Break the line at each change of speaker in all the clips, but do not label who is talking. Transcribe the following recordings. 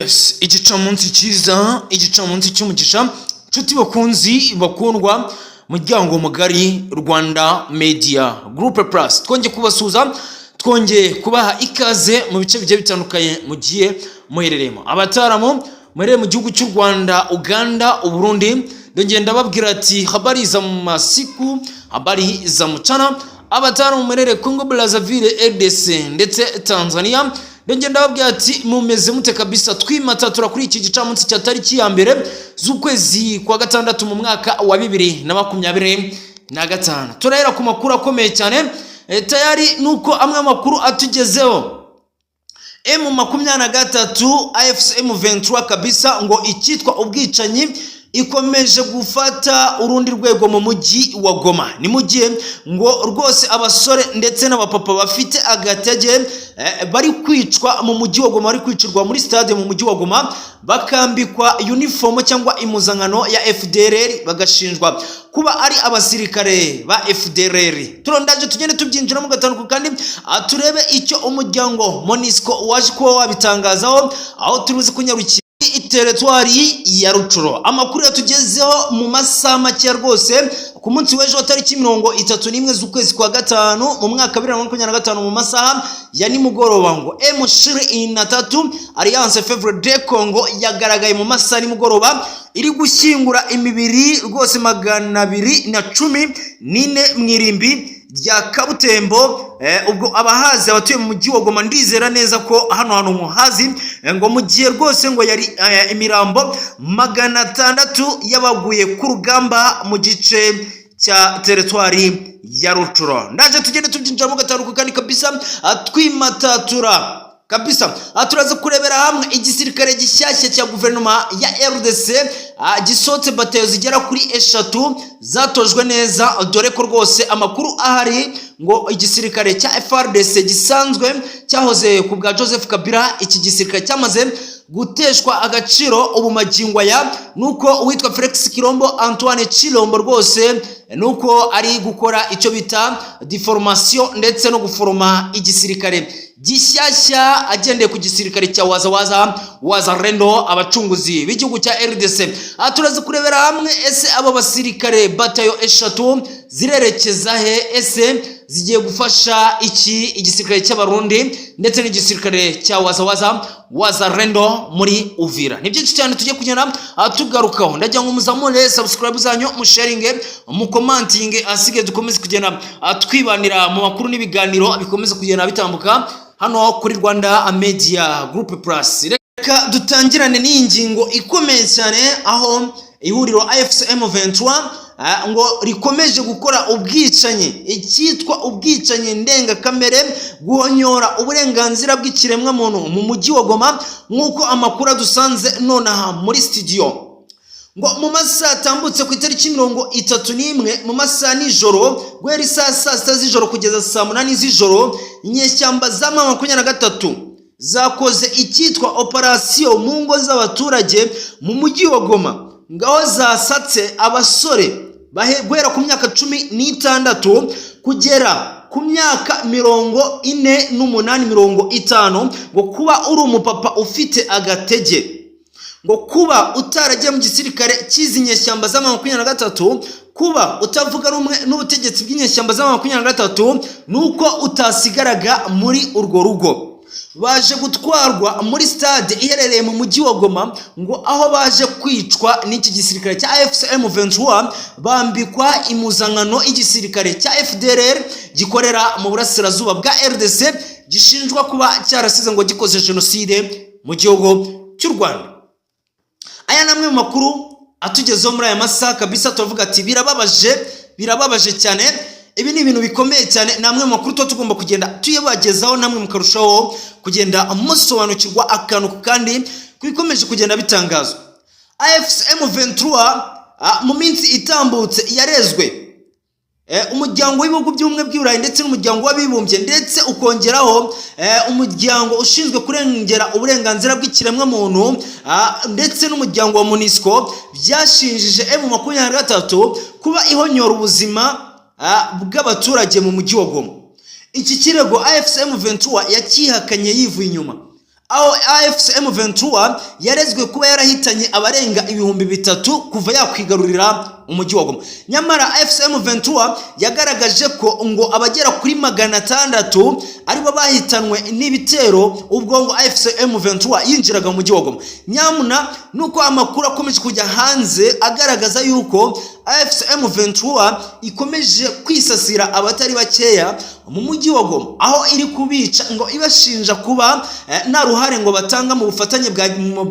Yes, igicamunsi cyiza, igicamunsi cy'umugisha, nshuti bakunzi bakundwa, muryango mugari Rwanda Media Group Plus. Twongeye kubasuza, twongeye kubaha ikaze mu bice bigiye bitandukanye mugiye muherereyemo. Abataramu muherereye mu gihugu cy'u Rwanda, Uganda, Uburundi, ndongeye ndababwira ati habari za masiku, habari za mchana. Abataramu muherereye Congo Brazzaville, RDC ndetse Tanzania, ndongeye ndababwira ati mumeze mute kabisa. Twimatatura kuri iki gicamunsi cya tariki ya mbere z'ukwezi kwa gatandatu mu mwaka wa 2025. Turahera ku makuru akomeye cyane. Tayari nuko amwe makuru atugezeho. M23 AFC M23 kabisa ngo icyitwa ubwicanyi ikomeje gufata urundi rwego mu mujyi wa Goma. Ni mugiye ngo rwose abasore ndetse n'abapapa bafite agatege bari kwicwa mu mujyi wa Goma, bari kwicirwa muri stade mu mujyi wa Goma, bakambikwa uniform cyangwa impuzankano ya FDLR, bagashinjwa kuba ari abasirikare ba FDLR. Turondaje tugende tubyinjira mu gatanu kandi turebe icyo umuryango MONUSCO waje kuba wabitangazaho, aho turuzi kunyarukira teritwari ya Rutshuro. Amakuru yatugezeho mu masaha make rwose ku munsi w'ejo tariki 31 z'ukwezi kwa gatanu mu mwaka 2025 mu masaha ya nimugoroba ngo M23 Alliance Favre de Congo yagaragaye mu masaha nimugoroba iri gushyingura imibiri rwose 214 mwirimbi rya Kabutembo. Ubwo abahazi abatuye mu mujyi wa Goma ndizera neza ko hano muhazi ngo mu gihe rwose ngo yari imirambo 600 yabaguye ku rugamba mu gice cya teritwari ya Rutshuro. Ndaje tugende tubyinjira mu gataruko kandi kabisa twimatatura kabisa. Turaza kurebera hamwe igisirikare gishyashya cya guverinoma ya RDC gisote batayo zigera kuri 3 zatojwe neza, dore ko rwose amakuru ahari ngo igisirikare cya FARDC gisanzwe cyahoze ku bwa Joseph Kabila, iki gisirikare cyamaze guteshwa agaciro ubu magingwa ya nuko uwitwa Felix Kilombo Antoine Chilombo rwose nuko ari gukora icyo bita deformation ndetse no guforoma igisirikare gishyashya agendeye ku gisirikare cya Wazalendo, abacunguzi b'igihugu cya RDC. Turaza kurebera hamwe ese abo basirikare batayo 3 zirerekeza he, ese zigiye gufasha iki igisirikare cy'abarundi ndetse n'igisirikare cya Wazalendo muri Uvira. Ni byinshi cyane tugiye kugenda tugarukaho. Ndajya ngo muzamure subscribe zanyu, mu sharing, mu commenting, asige dukomeze kugenda twibanira mu makuru n'ibiganiro bikomeze kugenda bitambuka hano kuri Rwanda Media Group Plus. Reka dutangirane n'ingingo ikomeye cyane, aho ihuriro AFC M23 ngo rikomeje gukora ubwicanyi, icyitwa ubwicanyi ndengakamere, guhonyora uburenganzira bw'ikiremwa muntu mu mujyi wa Goma, nk'uko amakuru dusanze nonaha muri studio. Ngo mu masaha atambutse ku itariki 31 mu masaha nijoro, guhera saa 6 z'ijoro kugeza saa 8 z'ijoro, inyeshyamba za M23 zakoze icyitwa operation mu ngo z'abaturage mu mujyi wa Goma, ngaho zasatse abasore guhera ku myaka 16 kugera ku myaka 48-50, ngo kuba uri umupapa ufite agatege, ngo kuba utaragiye mu gisirikare cy'izi nyeshyamba za M23, kuba utavuga rumwe n'ubutegetsi bw'inyeshyamba za M23, nuko utasigaraga muri urwo rugo. Baje gutwarwa muri stade iherereye mu mujyi wa Goma, ngo aho baje kwicwa n'iki gisirikare cya AFC M23, bambikwa impuzankano igisirikare cya FDLR gikorera mu burasirazuba bwa RDC, gishinjwa kuba cyarasize ngo gikoze genocide mu gihugu cy'u Rwanda. Aya namwe mu makuru atugezeho muri aya masaha kabisa, tuvuga ati birababaje cyane. Ibi ni ibintu bikomeye cyane, namwe mu makuru tugomba kugenda tuyebagezaho, namwe mukarushaho kugenda musobanukirwa akantu kandi kwikomeje kugenda bitangazwa. AFC M23 mu minsi itambutse yarezwe umuryango w'ibihugu by'ubumwe bw'Uburayi ndetse n'umuryango w'abibumbye, ndetse ukongeraho umuryango ushinzwe kurengera uburenganzira bw'ikiremwa muntu ndetse n'umuryango wa MONUSCO, byashinjije M23 kuba ihonyora ubuzima bw'abaturage mu mujyi wa Goma. Iki kirego AFC M23 yakihakanye yivuye inyuma, aho AFC M23 yarezwe kuba yarahitanye abarenga 3,000 kuva yakwigarurira umujyi wa Goma. Nyamara AFC M23 yagaragaje ko ngo abagera kuri 600 aribo bahitanwe n'ibitero ubwo ngo AFC M23 yinjiraga mu mujyi wa Goma. Nyamuna nuko amakuru akomeje kujya hanze agaragaza yuko AFC M23 ikomeje kwisasira abatari bakeya mu mujyi wa Goma, aho iri kubica ngo ibashinja kuba na ruhare ngo batanga mu bufatanye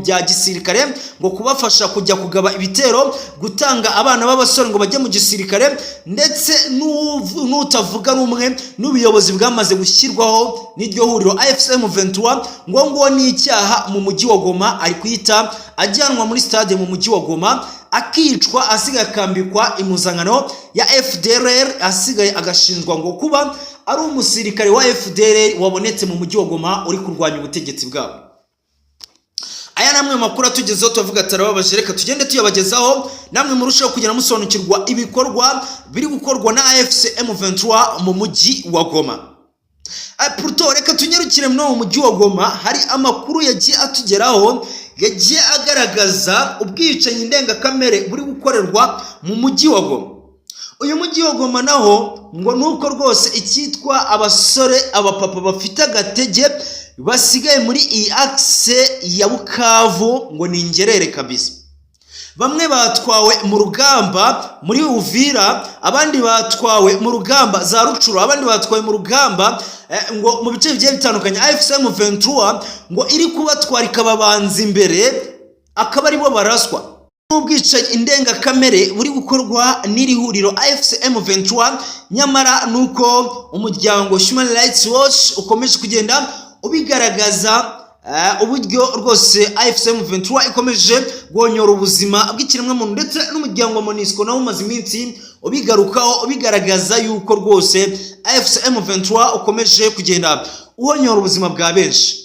bya gisirikare ngo kubafasha kujya kugaba ibitero, gutanga abana b'abasore ngo bajye mu gisirikare, ndetse n'utavuga rumwe n'ubuyobozi bwamaze gushyirwaho n'iryo huriro AFC M23 ngo ni icyaha mu mujyi wa Goma. Ari kwita ajyanwa muri stade mu mujyi wa Goma akicwa, asigaye akambikwa impuzankano ya FDLR, asigaye agashinjwa ngo kuba ari umusirikare wa FDLR wabonetse mu mujyi wa Goma uri kurwanya ubutegetsi bwabo. Aya namwe makuru atugezeho tuvuga tarababaje, reka tugende tuyabagezaho namwe murushaho kugira musobanukirwa ibikorwa biri gukorwa na AFC M23 mu mujyi wa Goma. Pourtant reka tunyarukire mu mujyi wa Goma, hari amakuru yagiye atugeraho yagiye agaragaza ubwicanyi ndengakamere buri gukorerwa mu mujyi wa Goma. Uyu mujyi wa Goma naho ngo nuko rwose icyitwa abasore abapapa bafite agatege basigaye muri iyi axe ya Bukavu ngo ni ingerere kabisa. Bamwe batwawe mu rugamba muri Uvira, abandi batwawe mu rugamba za Rucuru, abandi batwawe mu rugamba ngo mu bice bigiye bitandukanye. AFC M23 ngo iri kubatwara ikababanza imbere akaba aribo baraswa. Ubwicanyi indengakamere buri gukorwa n'iri huriro AFC M23, nyamara nuko umuryango Human Rights Watch ukomeje kugenda ubigaragaza uburyo rwose AFC M23 ikomeje guhonyora ubuzima bw'ikiremwamuntu, ndetse n'umuryango wa MONUSCO nawo umaze iminsi ubigarukaho ubigaragaza yuko rwose AFC M23 ukomeje kugenda uhonyora ubuzima bwa benshi.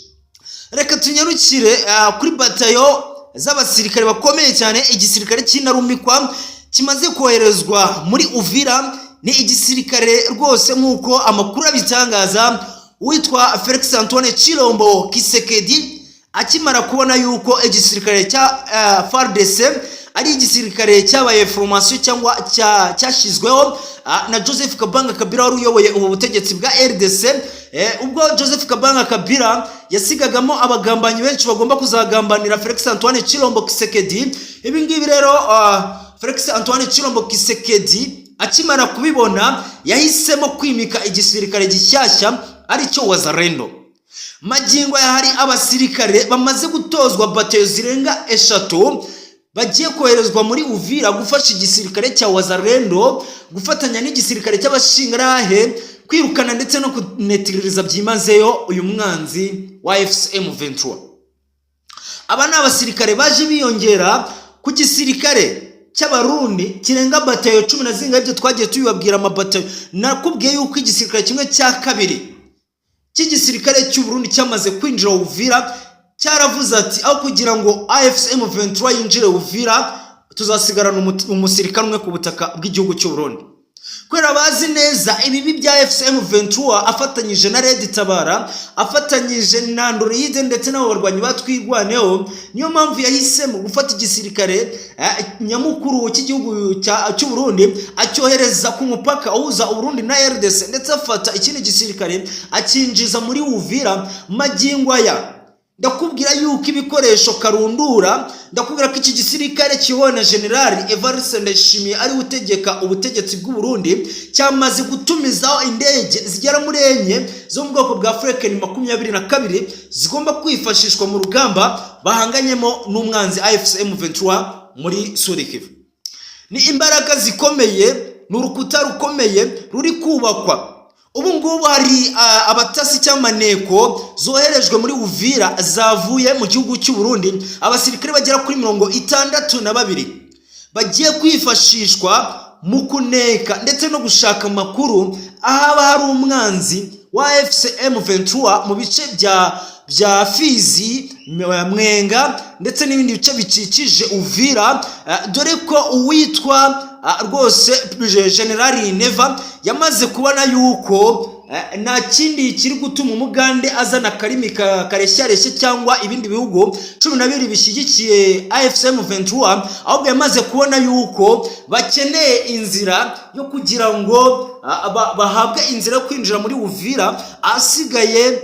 Reka tunyarukire kuri batayo z'abasirikare bakomeye cyane. Igisirikare cy'intarumikwa kimaze koherezwa muri Uvira, ni igisirikare rwose nk'uko amakuru abitangaza. Witwa Felix Antoine Chilombo Kisekedi akimara kubona yuko igisirikare cya FARDC ari igisirikare cyabaye formation cyangwa cyashizweho na Joseph Kabanga Kabila wari uyoboye ubu butegetsi bwa RDC, ubwo Joseph Kabanga Kabila yasigagamo abagambanyi benshi bagomba kuzagambanira Felix Antoine Chilombo Kisekedi. Ibi ngibi rero Felix Antoine Chilombo Kisekedi akimara kubibona yahisemo kwimika igisirikare gishyashya aricyo Wazalendo. Magingo ya hari abasirikare bamaze gutozwa batayo zirenga 3 bagiye koherezwa muri Uvira gufasha igisirikare cya Wazalendo gufatanya n'igisirikare cy'abashingarahe kwirukana ndetse no kunetiririza byimazeyo uyu mwanzi wa AFC M23. Aba ni abasirikare baje biyongera ku gisirikare cy'abarundi kirenga batayo 10 na zinga ibyo twagiye tubibabwira amabatayo. Nakubwiye yuko igisirikare kimwe cya kabiri cy'igisirikare cy'u Burundi cyamaze kwinjira Uvira cyaravuze ati aho kugira ngo AFC M23 yinjire Uvira tuzasigarana umusirikare umwe ku butaka bw'igihugu cy'u Burundi. Kwera bazi neza ibibi bya AFC M23 afatanyije na Red Tabara, afatanyije na Android ndetse n'abarwanyi batwirwaneho, niyo mpamvu yahisemo gufata igisirikare nyamukuru cy'igihugu cy'u Burundi acyohereza ku mupaka uhuza u Burundi na RDC, ndetse afata ikindi gisirikare akinjiza muri Uvira. Magingo aya ndakubwira yuko ibikoresho karundura, ndakubwira ko iki gisirikare kibona General Evariste Ndayishimiye ari utegeka ubutegetsi bw'u Burundi cyamaze gutumizaho indege zigera muri 4 zo mu bwoko bwa Falcon 22 zigomba kwifashishwa mu rugamba bahanganyemo n'umwanzi AFC M23 muri Sud Kivu. Ni imbaraga zikomeye, n'urukuta rukomeye ruri kubakwa. Ubu ngubu hari abatasi cy'amaneko zoherejwe muri Uvira zavuye mu gihugu cy'u Burundi, abasirikare bagera kuri 62 bagiye kwifashishwa mu kuneka ndetse no gushaka makuru ahaba hari umwanzi wa AFC M23 mu bice bya Fizi, Mwenga ndetse n'ibindi bice bicikije Uvira, dore ko uwitwa rwose General Neva yamaze kubona yuko nta kindi kiri gutuma umugande azana karimi kareshyareshye cyangwa ibindi bihugu 12 bishyigikiye AFC M23, ahubwo yamaze kubona yuko bakeneye inzira yo kugira ngo bahabwe inzira yo kwinjira muri Uvira, asigaye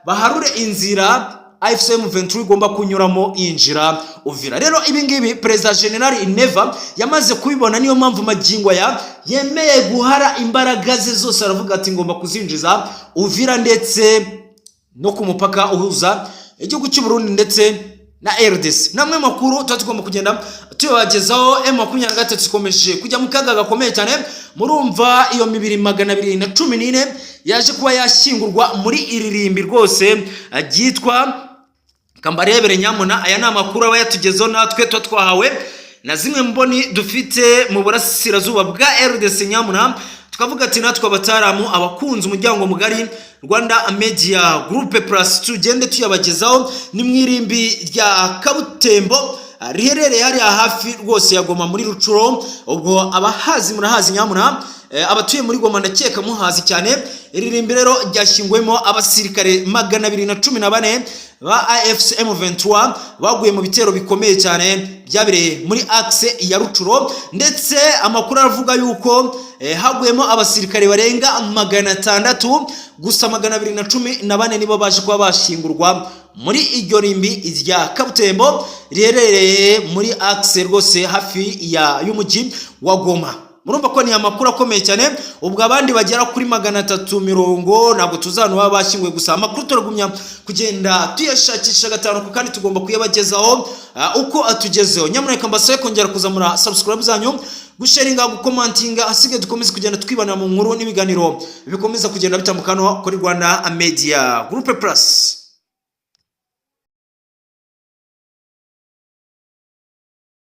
baharure inzira AFC M23 igomba kunyuramo injira Uvira. Rero ibingibi President General Neva yamaze kubibona, niyo mpamvu magingo ya yemeye guhara imbaraga ze zose, aravuga ati ngomba kuzinjiza Uvira ndetse no ku mupaka uhuza igihugu cy'u Burundi ndetse na RDC. Namwe makuru tugomba kugenda tubagezaho. M23 ikomeje kujya mu kaga gakomeye cyane. Murumva iyo 214 yaje kuba yashyingurwa muri iririmbi rwose ryitwa Kambarebere Nyamuna. Aya ni amakuru aba yatugezeho natwe twahawe na zimwe mboni dufite mu burasirazuba bwa RDC Nyamuna, tukavuga ati natwe abataramu abakunze umuryango mugari Rwanda Media Group Plus tugende tuyabagezaho. Ni mwirimbi rya Kabutembo riherereye hari hafi rwose ya Goma muri Rucuro. Ubwo abahazi murahazi Nyamuna, abatuye muri Goma ndakeka muhazi cyane. Iririmbi rero ryashyingwemo abasirikare 214 ba AFC M23 baguye mu bitero bikomeye cyane byabereye muri axe ya Rucuro, ndetse amakuru avuga yuko haguyemo abasirikare barenga 600, gusa 214 nibo baje kuba bashingurwa muri iryo rimbi rya Kabutembo riherereye muri axe rwose hafi y'umujyi wa Goma. Murumva ko ni amakuru akomeye cyane. Ubwo abandi bagera kuri 300 ntabwo tuzano baba bashyingwe, gusa amakuru turagumya kugenda tuyashakisha gatanu ku kandi tugomba kuyabagezaho uko atugezeho. Nyamuneka mbasaye kongera kuzamura subscribe zanyu, gusharinga, gukomentinga, asige dukomeze kugenda twibana mu nkuru n'ibiganiro bikomeza kugenda bitambukana kuri Rwanda Media Group Plus.